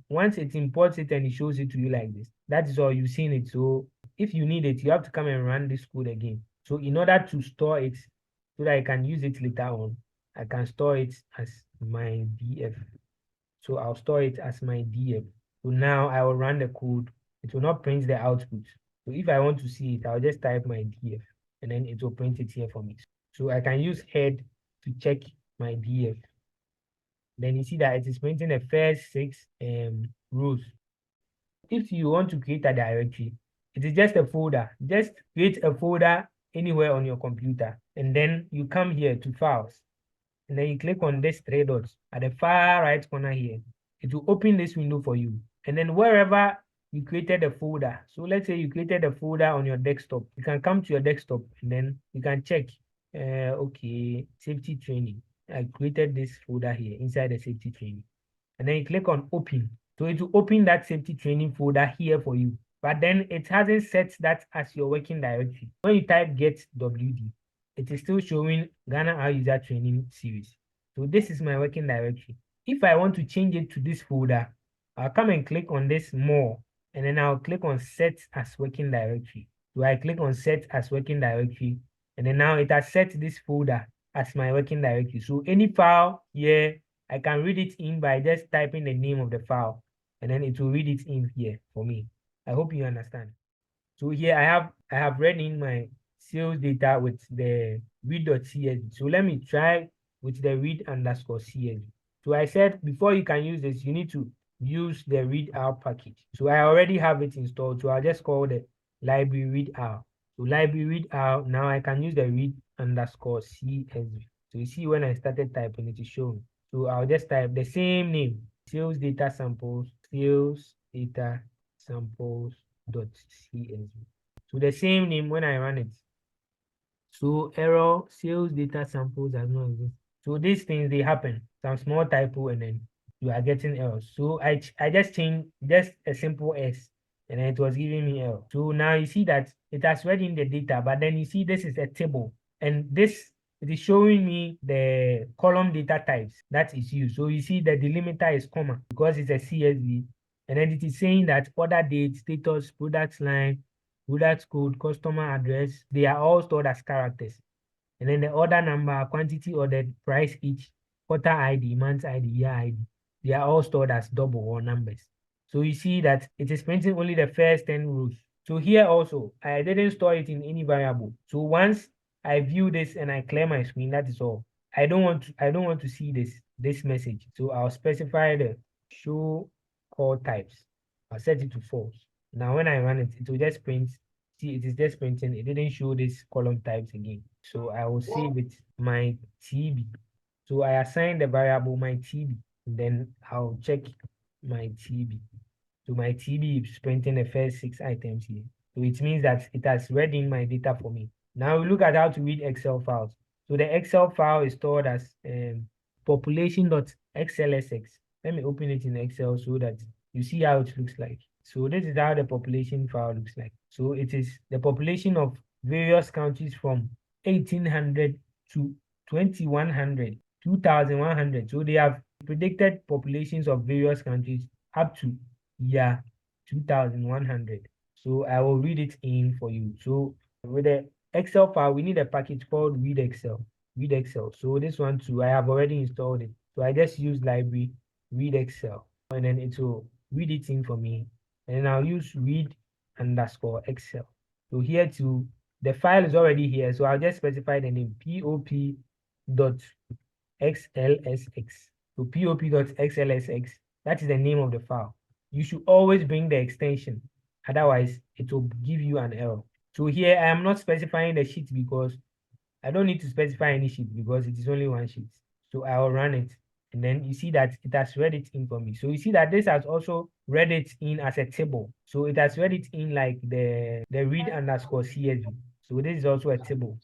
Once it imports it and it shows it to you like this, that is all. You've seen it. So if you need it, you have to come and run this code again. So in order to store it, so that I can use it later on, I can store it as my df. So I'll store it as my df. So now I will run the code. It will not print the output. So if I want to see it, I'll just type my df, and then it will print it here for me. So I can use head to check my df. Then you see that it is printing the first 6 rows. If you want to create a directory, it is just a folder. Just create a folder anywhere on your computer, and then you come here to files, and then you click on this 3 dots at the far right corner here. It will open this window for you, and then wherever you created a folder, so let's say you created a folder on your desktop, you can come to your desktop, and then you can check okay, safety training. I created this folder here inside the safety training, and then you click on open. So it will open that safety training folder here for you, but then it hasn't set that as your working directory. When you type get.wd, it is still showing Ghana our user training series. So this is my working directory. If I want to change it to this folder, I'll come and click on this more, and then I'll click on set as working directory. So I click on set as working directory, and then now it has set this folder as my working directory. So any file here, I can read it in by just typing the name of the file, and then it will read it in here for me. I hope you understand. So here I have read in my sales data with the read.csv. So let me try with the read_csv. So I said before you can use this, you need to use the read_r package. So I already have it installed. So I'll just call the library read_r. So library read_r, now I can use the read_csv. So you see when I started typing, it is showing. So I'll just type the same name, sales data samples, sales data samples.csv. So the same name when I run it. So error sales data samples does not exist. So these things, they happen. Some small typo, and then you are getting errors. So I just changed just a simple S, and then it was giving me error. So now you see that it has read in the data, but then you see this is a table, and this it is showing me the column data types that is used. So you see the delimiter is comma because it's a CSV, and then it is saying that order date, status, products line, product code, customer address, they are all stored as characters. And then the order number, quantity ordered, price each, quarter ID, month ID, year ID, they are all stored as double or numbers. So you see that it is printing only the first 10 rows. So here also, I didn't store it in any variable. So once I view this and I clear my screen, that is all. I don't want to see this message. So I'll specify the show call types. I'll set it to false. Now when I run it, it will just print. See, it is just printing. It didn't show this column types again. So I will save it my TB. So I assign the variable my TB. Then I'll check my TB. So my TB is printing the first 6 items here. So it means that it has read in my data for me. Now we look at how to read Excel files. So the Excel file is stored as population.xlsx. Let me open it in Excel so that you see how it looks like. So this is how the population file looks like. So it is the population of various counties from 1800 to 2100, 2100. So they have predicted populations of various countries up to year 2100. So I will read it in for you. So with the Excel file, we need a package called read Excel. Read Excel. So this one too, I have already installed it. So I just use library read Excel, and then it will read it in for me. And then I'll use read_Excel. So here too, the file is already here. So I'll just specify the name pop.xlsx. So pop.xlsx, that is the name of the file. You should always bring the extension. Otherwise, it will give you an error. So here I am not specifying the sheet because I don't need to specify any sheet because it is only one sheet. So I will run it. And then you see that it has read it in for me. So you see that this has also read it in as a table. So it has read it in like the read_CSV. So this is also a table.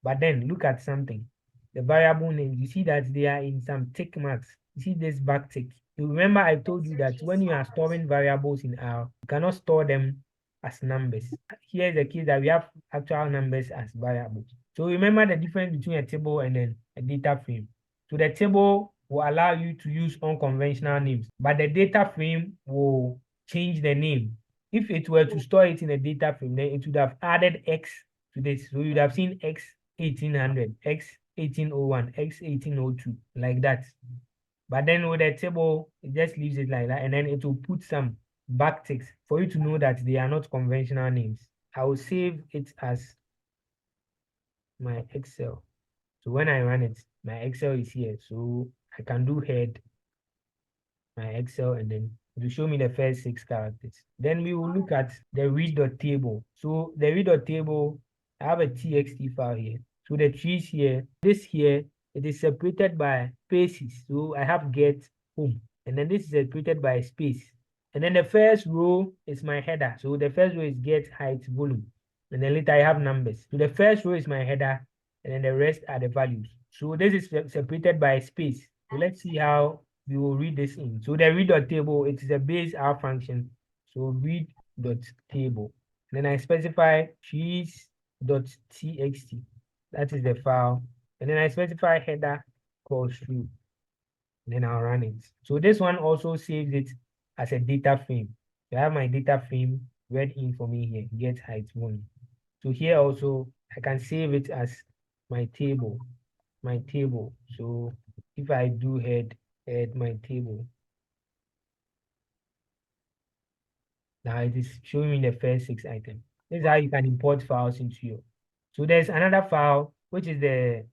But then look at something. The variable names, you see that they are in some tick marks. You see this back tick. You remember I told you that when you are storing variables in R, you cannot store them as numbers. Here is the case that we have actual numbers as variables. So remember the difference between a table and then a data frame. So the table will allow you to use unconventional names, but the data frame will change the name. If it were to store it in a data frame, then it would have added X to this. So you'd have seen X 1800, X 1801, X 1802, like that. But then with the table, it just leaves it like that, and then it will put some backticks for you to know that they are not conventional names. I will save it as my Excel. So when I run it, my Excel is here. So I can do head, my Excel, and then it will show me the first 6 characters. Then we will look at the read.table. So the read.table, I have a txt file here. So the trees here, this here, it is separated by spaces. So I have get home, and then this is separated by space. And then the first row is my header. So the first row is get height volume. And then later I have numbers. So the first row is my header, and then the rest are the values. So this is separated by space. So let's see how we will read this in. So the read.table, it is a base R function. So read.table. Then I specify trees.txt. That is the file. And then I specify header equals true. Then I'll run it. So this one also saves it as a data frame. So I have my data frame read in for me here, get height 1. So here also, I can save it as my table. So if I do head my table, now it is showing me the first 6 items. This is how you can import files into your. So there's another file, which is the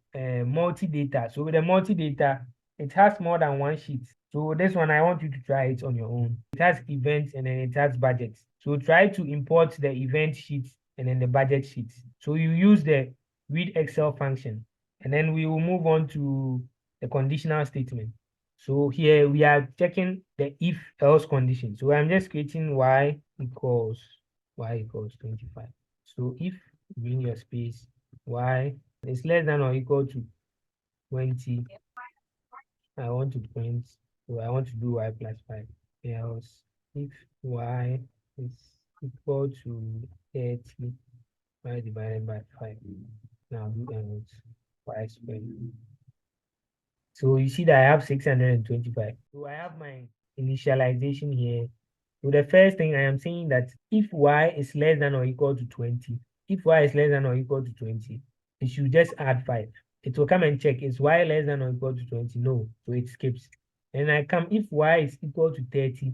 multi-data. So with the multi-data, it has more than one sheet. So this one, I want you to try it on your own. It has events and then it has budgets. So try to import the event sheets and then the budget sheets. So you use the read Excel function, and then we will move on to the conditional statement. So here we are checking the if else condition. So I'm just creating y equals 25. So if bring your space y is less than or equal to 20, I want to print, so I want to do y plus 5. Else if y is equal to 30, y divided by 5. Now do else y squared. So you see that I have 625. So I have my initialization here. So the first thing I am saying that if y is less than or equal to 20, if y is less than or equal to 20, it should just add 5. It will come and check, is y less than or equal to 20? No, so it skips. And I come, if y is equal to 30,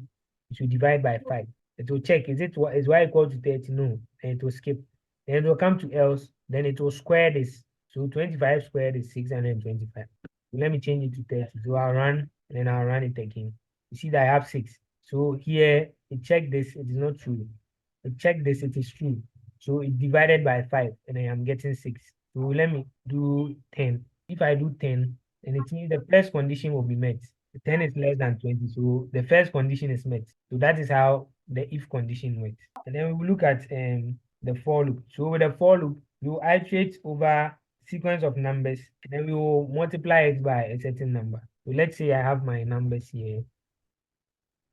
it should divide by 5. It will check, is y equal to 30? No, and it will skip. Then it will come to else, then it will square this. So 25 squared is 625. Let me change it to 30. So I'll run, and then I'll run it again. You see that I have 6. So here, it checked this, it is not true. It checked this, it is true. So it divided by 5, and I am getting 6. So let me do 10. If I do 10, then it means the first condition will be met. The 10 is less than 20, so the first condition is met. So that is how the if condition works. And then we will look at the for loop. So with the for loop, you iterate over sequence of numbers, and then we will multiply it by a certain number. So let's say I have my numbers here,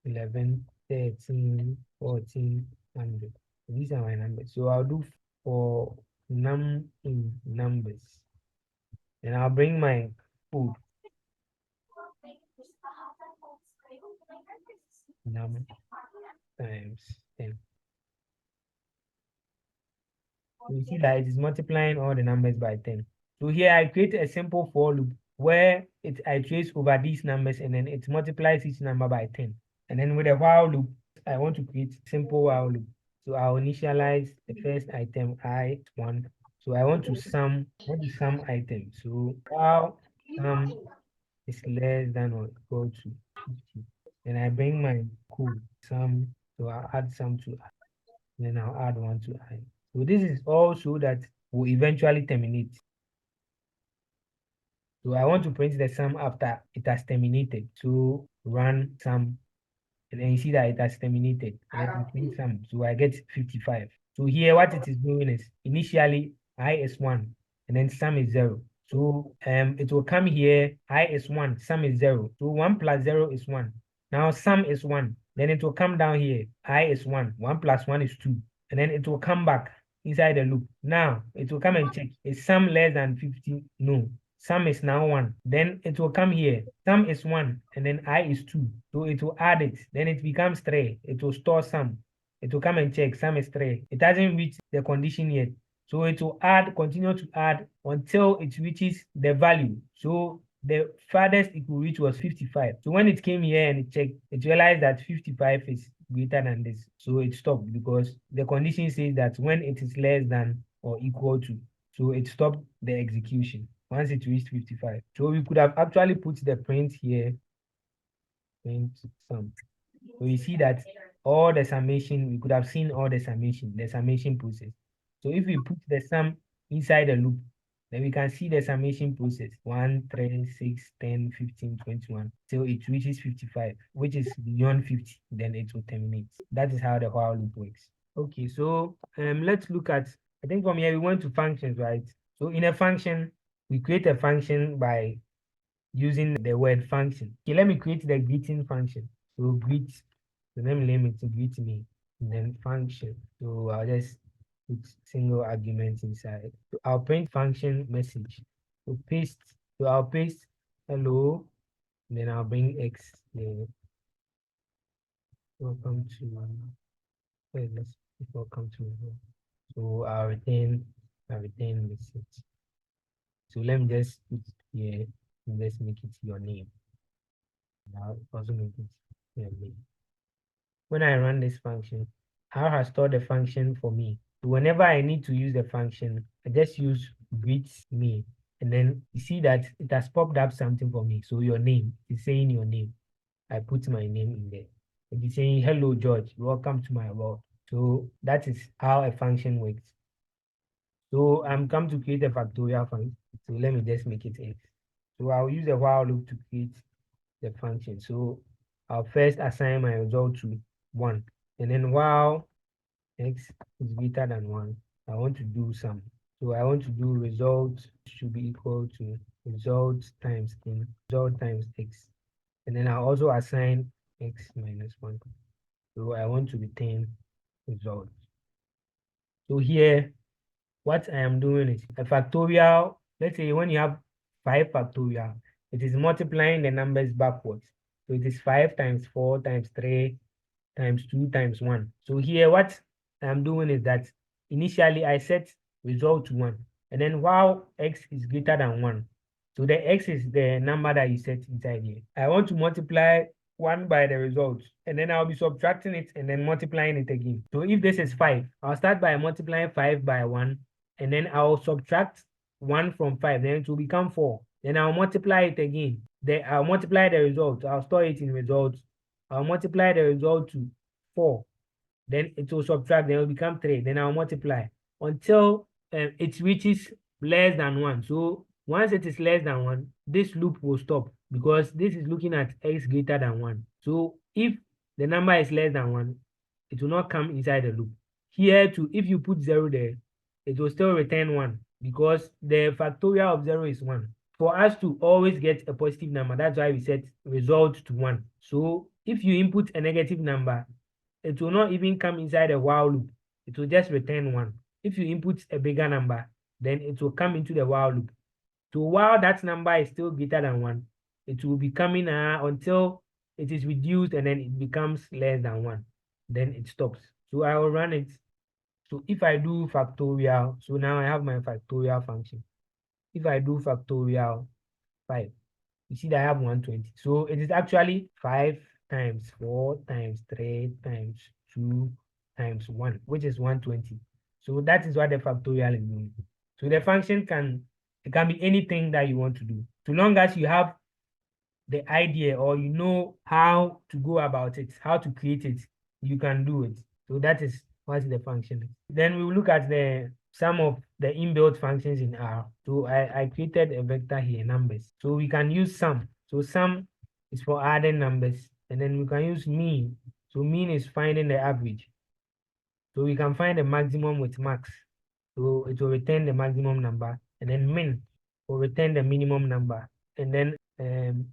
11, 13, 14, 100. These are my numbers. So I'll do for num in numbers. And I'll bring my food. Num times 10. So you see that it is multiplying all the numbers by 10. So here I create a simple for loop where it iterates over these numbers and then it multiplies each number by 10. And then with a while loop, I want to create simple while loop. So I'll initialize the first item I1. So I want to sum, what is sum item? So while sum is less than or equal to 50. Then I bring my code sum, so I'll add sum to I. Then I'll add 1 to I. So this is also that will eventually terminate. So I want to print the sum after it has terminated. So run sum, and then you see that it has terminated. And then print sum. So I get 55. So here what it is doing is initially I is 1 and then sum is 0. So it will come here, I is 1, sum is 0. So 1 plus 0 is 1. Now sum is 1. Then it will come down here, I is 1, 1 plus 1 is 2. And then it will come back inside the loop. Now it will come and check, is sum less than 50? No. Sum is now 1. Then it will come here. Sum is 1 and then I is 2. So it will add it. Then it becomes 3. It will store sum. It will come and check. Sum is 3. It hasn't reached the condition yet. So it will add, continue to add until it reaches the value. So the farthest it will reach was 55. So when it came here and it checked, it realized that 55 is greater than this. So it stopped because the condition says that when it is less than or equal to. So it stopped the execution once it reached 55. So we could have actually put the print here, print sum. So you see that all the summation, we could have seen all the summation process. So if we put the sum inside the loop, then we can see the summation process 1, 3, 6, 10, 15, 21 till it reaches 55, which is beyond 50, then it will terminate. That is how the while loop works. Okay, so let's look at, I think from here we went to functions, right? So in a function, we create a function by using the word function. Okay, let me create the greeting function. So greet, so let me name it to greet me, and then function. So I'll just put single argument inside. So I'll print function message. So paste, so I'll paste hello, then I'll bring X there. Welcome to, let's welcome to. So I'll return message. So let me just put here, and let's make it your name. I'll also make it your name. When I run this function, R has stored the function for me. So whenever I need to use the function, I just use greet me. And then you see that it has popped up something for me. So your name is saying your name. I put my name in there. It is saying, hello, George, welcome to my world. So that is how a function works. So I'm come to create a factorial function. So let me just make it X. So I'll use a while loop to create the function. So I'll first assign my result to 1. And then while X is greater than 1, I want to do sum. So I want to do result should be equal to result times X. And then I'll also assign X minus 1. So I want to return result. So here, what I am doing is a factorial. Let's say when you have 5 factorial, it is multiplying the numbers backwards. So it is 5 times 4 times 3 times 2 times 1. So here what I'm doing is that initially I set result to 1. And then while X is greater than 1, so the X is the number that you set inside here. I want to multiply 1 by the result, and then I'll be subtracting it and then multiplying it again. So if this is 5, I'll start by multiplying 5 by 1, and then I'll subtract 1 from 5, then it will become 4. Then I'll multiply it again. Then I'll multiply the result. I'll store it in results. I'll multiply the result to 4. Then it will subtract, then it will become 3. Then I'll multiply until it reaches less than 1. So once it is less than 1, this loop will stop because this is looking at X greater than 1. So if the number is less than 1, it will not come inside the loop. Here too, if you put 0 there, it will still return 1. because the factorial of 0 is 1. For us to always get a positive number, that's why we set result to 1. So if you input a negative number, it will not even come inside a while loop. It will just return 1. If you input a bigger number, then it will come into the while loop. So while that number is still greater than 1, it will be coming until it is reduced and then it becomes less than 1. Then it stops. So I will run it. So if I do factorial, so now I have my factorial function. If I do factorial 5, you see that I have 120. So it is actually 5 times 4 times 3 times 2 times 1, which is 120. So that is what the factorial is doing. So the function it can be anything that you want to do. So long as you have the idea or you know how to go about it, how to create it, you can do it. So that is what the function is. Then we will look at some of the inbuilt functions in R. So I created a vector here, numbers. So we can use sum. So sum is for adding numbers. And then we can use mean. So mean is finding the average. So we can find the maximum with max. So it will return the maximum number. And then min will return the minimum number. And then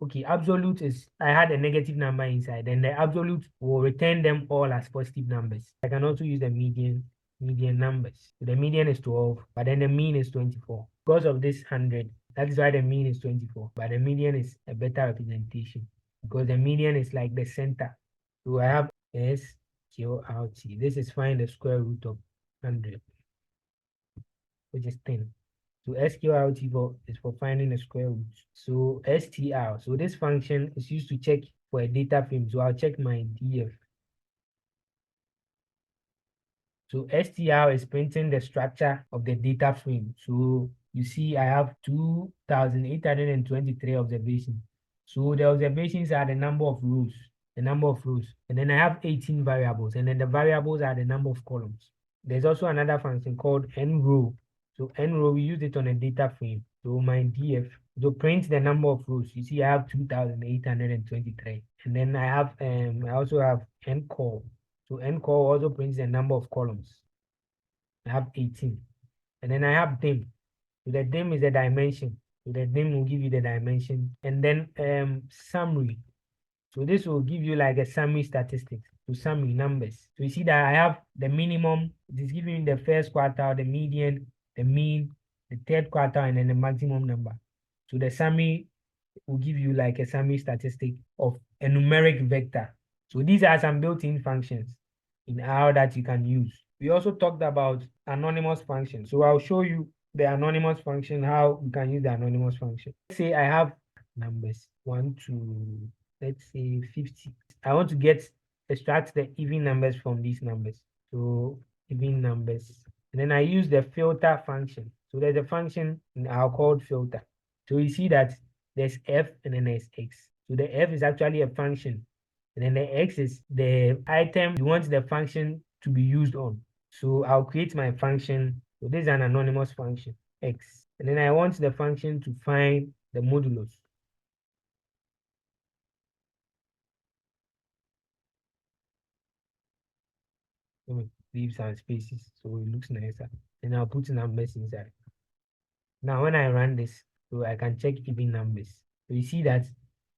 okay, absolute is I had a negative number inside, and the absolute will return them all as positive numbers. I can also use the median numbers. So the median is 12, but then the mean is 24. Because of this 100, that is why the mean is 24, but the median is a better representation because the median is like the center. So I have SQRT. This is find the square root of 100, which is 10. So SQRT is for finding the square root. So STR, so this function is used to check for a data frame. So I'll check my DF. So STR is printing the structure of the data frame. So you see I have 2,823 observations. So the observations are the number of rows, And then I have 18 variables, and then the variables are the number of columns. There's also another function called nrow. So nrow, we use it on a data frame. So my df, so print the number of rows. You see I have 2,823. And then I also have ncol. So ncol also prints the number of columns. I have 18. And then I have dim. So the dim is the dimension. So the dim will give you the dimension. And then summary. So this will give you like a summary statistics, so summary numbers. So you see that I have the minimum, it is giving the first quartile, the median, the mean, the third quartile, and then the maximum number. So the summary will give you like a summary statistic of a numeric vector. So these are some built-in functions in R that you can use. We also talked about anonymous functions. So I'll show you the anonymous function, how you can use the anonymous function. Let's say I have numbers 1 to, let's say 50. I want to extract the even numbers from these numbers. So even numbers. And then I use the filter function. So there's a function in our called filter. So you see that there's f and then there's x. So the f is actually a function. And then the x is the item you want the function to be used on. So I'll create my function. So this is an anonymous function, x. And then I want the function to find the modulus. Let me leave some spaces so it looks nicer. And I'll put numbers inside. Now when I run this, so I can check even numbers. So you see that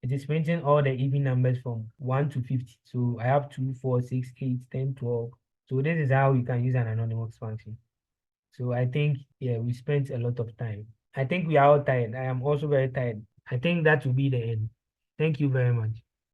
it is printing all the even numbers from 1 to 50. So I have 2, 4, 6, 8, 10, 12. So this is how you can use an anonymous function. So I think, yeah, we spent a lot of time. I think we are all tired. I am also very tired. I think that will be the end. Thank you very much.